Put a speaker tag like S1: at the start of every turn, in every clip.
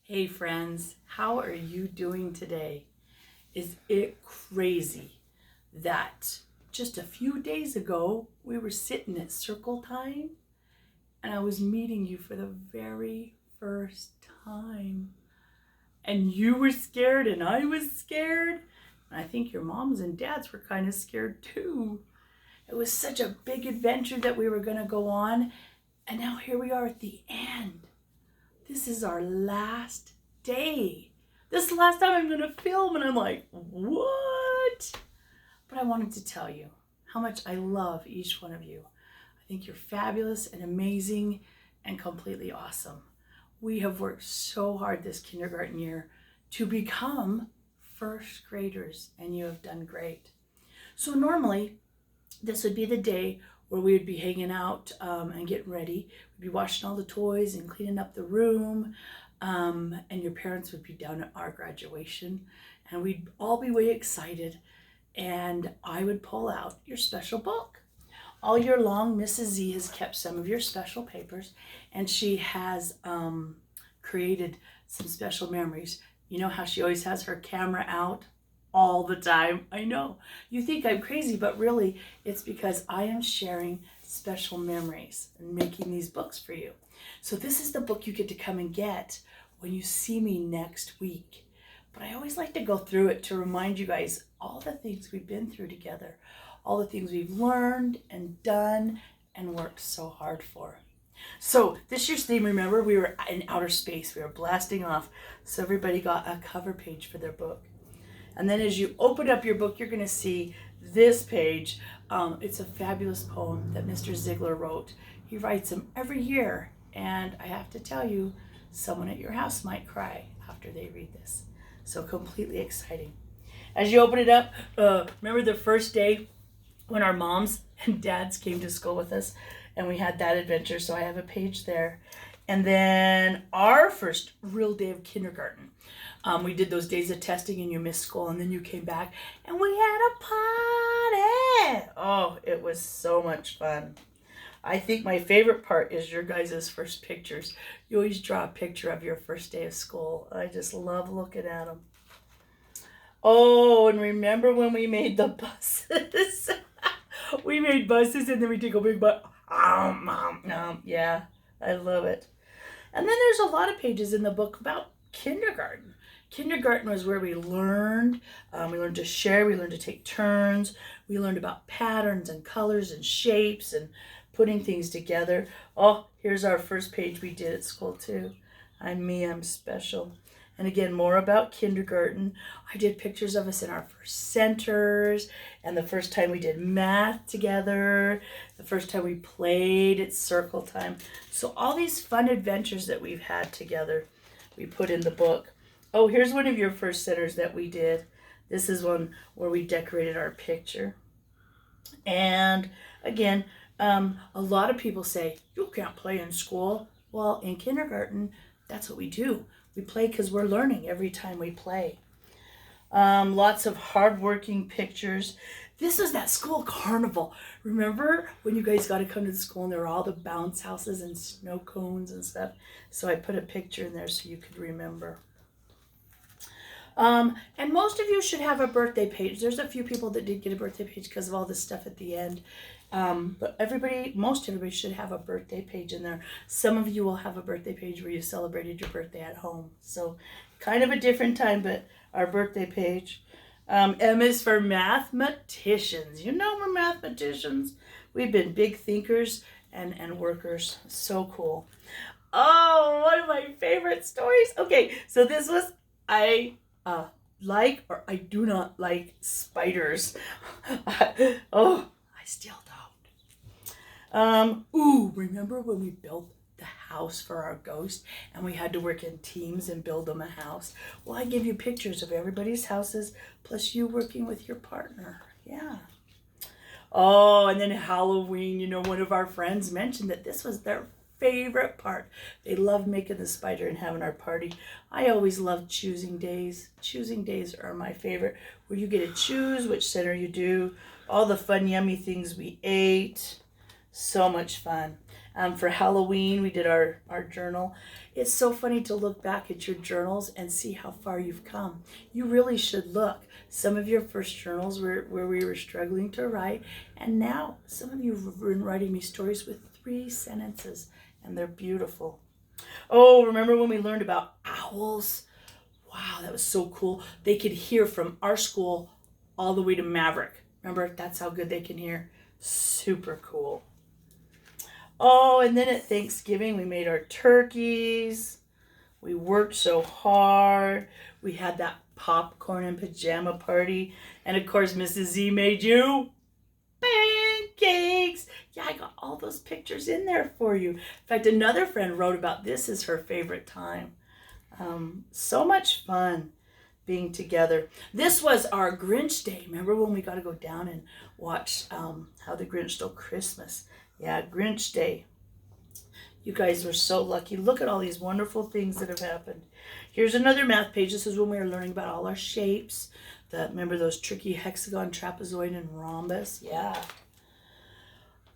S1: Hey friends, how are you doing today? Is it crazy that just a few days ago we were sitting at circle time and I was meeting you for the very first time? And you were scared and I was scared. And I think your moms and dads were kind of scared too. It was such a big adventure that we were going to go on. And now here we are at the end. This is our last day. This is the last time I'm going to film, and I'm like, what? But I wanted to tell you how much I love each one of you. I think you're fabulous and amazing and completely awesome. We have worked so hard this kindergarten year to become first graders, and you have done great. So normally, this would be the day where we would be hanging out and getting ready. We'd be washing all the toys and cleaning up the room. And your parents would be down at our graduation. And we'd all be way excited. And I would pull out your special book. All year long, Mrs. Z has kept some of your special papers. And she has created some special memories. You know how she always has her camera out? All the time. I know. You think I'm crazy, but really it's because I am sharing special memories and making these books for you. So this is the book you get to come and get when you see me next week. But I always like to go through it to remind you guys all the things we've been through together, all the things we've learned and done and worked so hard for. So this year's theme, remember, we were in outer space. We were blasting off. So everybody got a cover page for their book. And then as you open up your book, you're going to see this page. It's a fabulous poem that Mr. Ziegler wrote. He writes them every year. And I have to tell you, someone at your house might cry after they read this. So completely exciting. As you open it up, remember the first day when our moms and dads came to school with us and we had that adventure. So I have a page there. And then our first real day of kindergarten. We did those days of testing and you missed school and then you came back and we had a party. Oh, it was so much fun. I think my favorite part is your guys' first pictures. You always draw a picture of your first day of school. I just love looking at them. Oh, and remember when we made the buses? We made buses and then we take a big bite. Yeah, I love it. And then there's a lot of pages in the book about kindergarten. Kindergarten was where we learned. We learned to share. We learned to take turns. We learned about patterns and colors and shapes and putting things together. Oh, here's our first page we did at school too. I'm me, I'm special. And again, more about kindergarten. I did pictures of us in our first centers and the first time we did math together, the first time we played at circle time. So all these fun adventures that we've had together, we put in the book. Oh, here's one of your first centers that we did. This is one where we decorated our picture. And again, a lot of people say, you can't play in school. Well, in kindergarten, that's what we do. We play because we're learning every time we play. Lots of hardworking pictures. This was that school carnival. Remember when you guys got to come to the school and there were all the bounce houses and snow cones and stuff? So I put a picture in there so you could remember. And most of you should have a birthday page. There's a few people that did get a birthday page because of all this stuff at the end. But most everybody should have a birthday page in there. Some of you will have a birthday page where you celebrated your birthday at home. So kind of a different time, but our birthday page. M is for mathematicians. You know we're mathematicians. We've been big thinkers and workers. So cool. Oh, one of my favorite stories. Okay, so this was, I like or I do not like spiders. I still don't. Remember when we built the house for our ghost and we had to work in teams and build them a house? Well, I give you pictures of everybody's houses plus you working with your partner. Yeah. Oh, and then Halloween, you know, one of our friends mentioned that this was their favorite part. They love making the spider and having our party. I always love choosing days. Choosing days are my favorite, where you get to choose which center you do, all the fun, yummy things we ate. So much fun. For Halloween, we did our journal. It's so funny to look back at your journals and see how far you've come. You really should look. Some of your first journals were where we were struggling to write, and now some of you have been writing me stories with 3 sentences, and they're beautiful. Oh, remember when we learned about owls? Wow, that was so cool. They could hear from our school all the way to Maverick. Remember, that's how good they can hear. Super cool. Oh, and then at Thanksgiving, we made our turkeys. We worked so hard. We had that popcorn and pajama party. And of course, Mrs. Z made you pancakes. Yeah, I got all those pictures in there for you. In fact, another friend wrote about this as her favorite time. So much fun being together. This was our Grinch Day. Remember when we got to go down and watch How the Grinch Stole Christmas? Yeah, Grinch Day. You guys were so lucky. Look at all these wonderful things that have happened. Here's another math page. This is when we were learning about all our shapes. Remember those tricky hexagon, trapezoid, and rhombus? Yeah.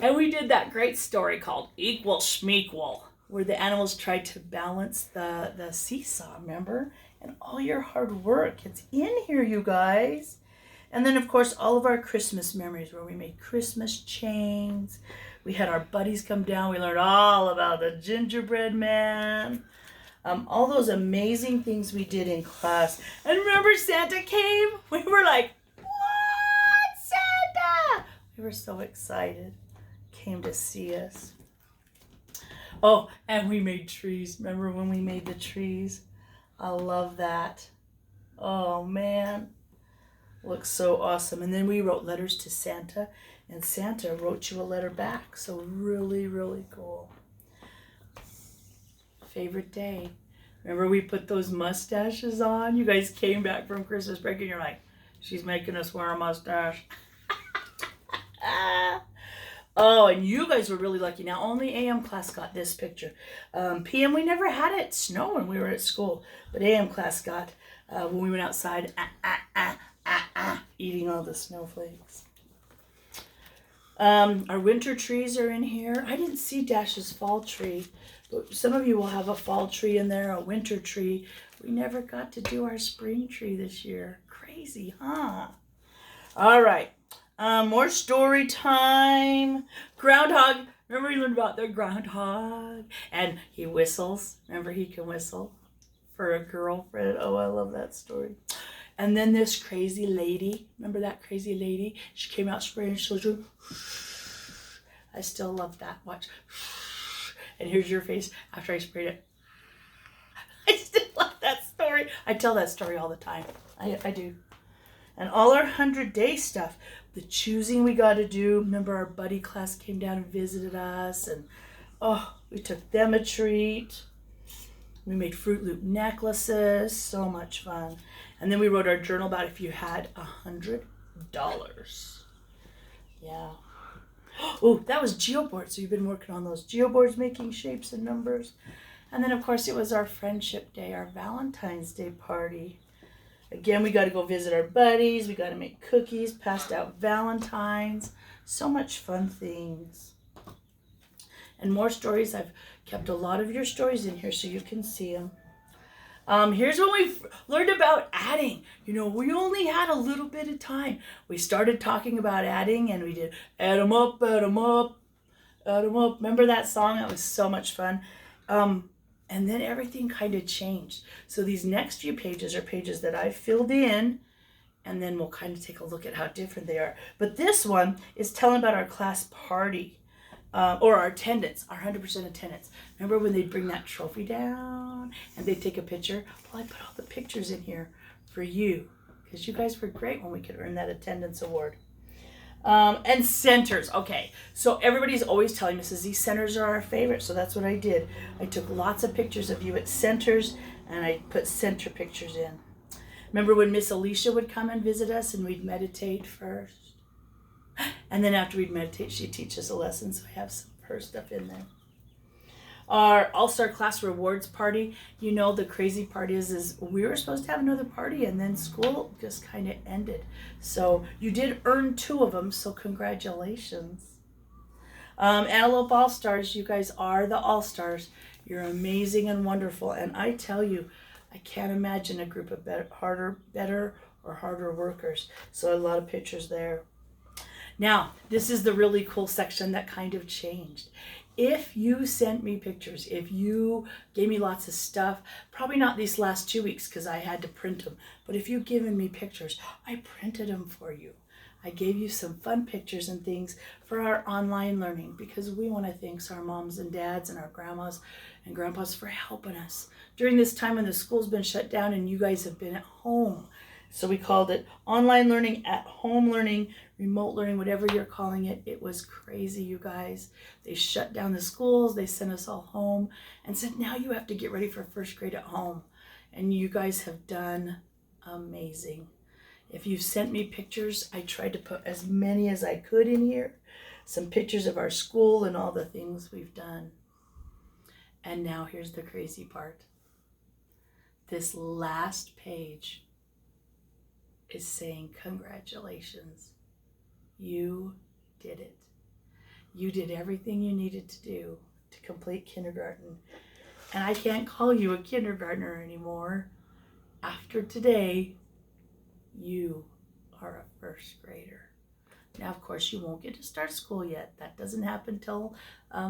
S1: And we did that great story called Equal Schmeequal, where the animals tried to balance the seesaw, remember? And all your hard work. It's in here, you guys. And then, of course, all of our Christmas memories where we made Christmas chains. We had our buddies come down. We learned all about the gingerbread man. All those amazing things we did in class. And remember Santa came? We were like, what? Santa! We were so excited. Came to see us. Oh, and we made trees. Remember when we made the trees? I love that. Oh, man. Looks so awesome. And then we wrote letters to Santa, and Santa wrote you a letter back. So really, really cool. Favorite day. Remember we put those mustaches on? You guys came back from Christmas break and you're like, she's making us wear a mustache. Oh, and you guys were really lucky. Now, only AM class got this picture. PM, we never had it snow when we were at school. But AM class got, when we went outside, eating all the snowflakes. Our winter trees are in here. I didn't see Dash's fall tree. But some of you will have a fall tree in there, a winter tree. We never got to do our spring tree this year. Crazy, huh? All right. More story time. Groundhog. Remember we learned about the groundhog? And he whistles. Remember he can whistle for a girlfriend. Oh, I love that story. And then this crazy lady. Remember that crazy lady? She came out spraying children. I still love that. Watch. And here's your face after I sprayed it. I still love that story. I tell that story all the time. I do. And all our 100-day stuff. The choosing we got to do. Remember our buddy class came down and visited us. And oh, we took them a treat. We made Fruit Loop necklaces. So much fun. And then we wrote our journal about if you had $100. Yeah. Oh, that was geoboards. So you've been working on those geoboards, making shapes and numbers. And then, of course, it was our Friendship Day, our Valentine's Day party. Again, we got to go visit our buddies. We got to make cookies, passed out Valentines. So much fun things. And more stories. I've kept a lot of your stories in here so you can see them. Here's when we learned about adding. You know, we only had a little bit of time. We started talking about adding and we did add 'em up, add 'em up, add 'em up. Remember that song? That was so much fun. And then everything kind of changed. So these next few pages are pages that I've filled in, and then we'll kind of take a look at how different they are. But this one is telling about our class party, or our attendance, our 100% attendance. Remember when they'd bring that trophy down and they'd take a picture? Well, I put all the pictures in here for you because you guys were great when we could earn that attendance award. And centers. Okay, so everybody's always telling Mrs. Z centers are our favorite, so that's what I did. I took lots of pictures of you at centers, and I put center pictures in. Remember when Miss Alicia would come and visit us, and we'd meditate first? And then after we'd meditate, she'd teach us a lesson, so I have some of her stuff in there. Our All-Star Class Rewards Party, you know, the crazy part is we were supposed to have another party and then school just kind of ended. So you did earn 2 of them, so congratulations. Antelope All-Stars, you guys are the All-Stars. You're amazing and wonderful. And I tell you, I can't imagine a group of better or harder workers. So a lot of pictures there. Now, this is the really cool section that kind of changed. If you sent me pictures, if you gave me lots of stuff, probably not these last 2 weeks because I had to print them, but if you've given me pictures, I printed them for you. I gave you some fun pictures and things for our online learning because we want to thank our moms and dads and our grandmas and grandpas for helping us during this time when the school's been shut down and you guys have been at home. So we called it online learning, at home learning, remote learning, whatever you're calling it. It was crazy, you guys. They shut down the schools. They sent us all home and said, now you have to get ready for first grade at home. And you guys have done amazing. If you've sent me pictures, I tried to put as many as I could in here. Some pictures of our school and all the things we've done. And now here's the crazy part. This last page is saying, congratulations, you did it. You did everything you needed to do to complete kindergarten. And I can't call you a kindergartner anymore. After today, you are a first grader. Now, of course, you won't get to start school yet. That doesn't happen till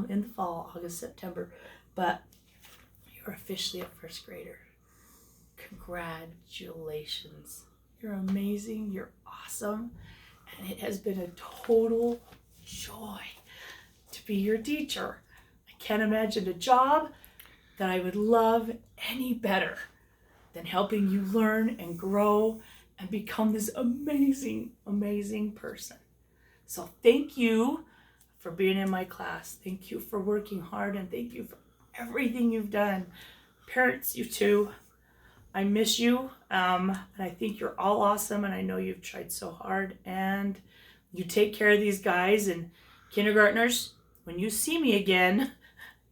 S1: in the fall, August, September. But you're officially a first grader. Congratulations. You're amazing. You're awesome. And it has been a total joy to be your teacher. I can't imagine a job that I would love any better than helping you learn and grow and become this amazing, amazing person. So thank you for being in my class. Thank you for working hard, and thank you for everything you've done. Parents, you too. I miss you, and I think you're all awesome, and I know you've tried so hard, and you take care of these guys. And kindergartners, when you see me again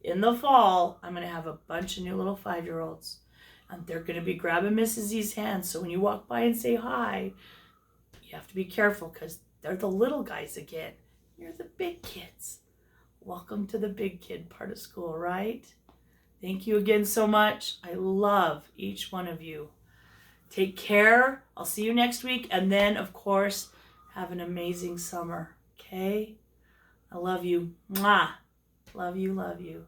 S1: in the fall, I'm going to have a bunch of new little 5-year-olds, and they're going to be grabbing Mrs. Z's hands. So when you walk by and say hi, you have to be careful because they're the little guys again. You're the big kids. Welcome to the big kid part of school, right? Thank you again so much. I love each one of you. Take care. I'll see you next week. And then, of course, have an amazing summer. Okay? I love you. Mwah. Love you, love you.